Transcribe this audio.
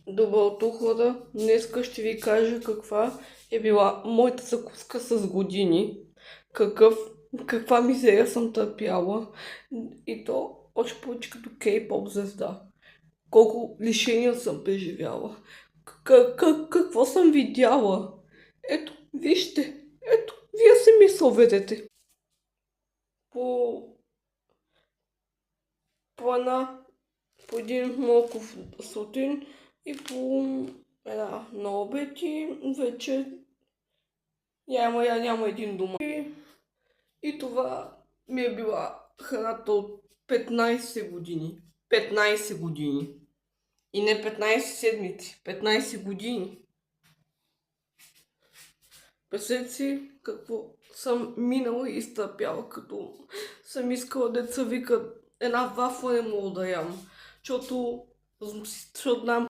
Добро утро, хора! Днеска ще ви кажа каква е била моята закуска с години. Каква мизерия съм търпяла. И то още повече като кей-поп звезда. Колко лишения съм преживяла. Какво съм видяла? Ето, вижте. Ето, вие сами се уверете. По, по една, по един моков сутрин и по една на обед и вече няма един дома. И това ми е била храната от 15 години. 15 години. И не 15 седмици, 15 години. Представете си какво съм минала и изтърпяла, като съм искала деца викат една вафла не мога да ям, защото знам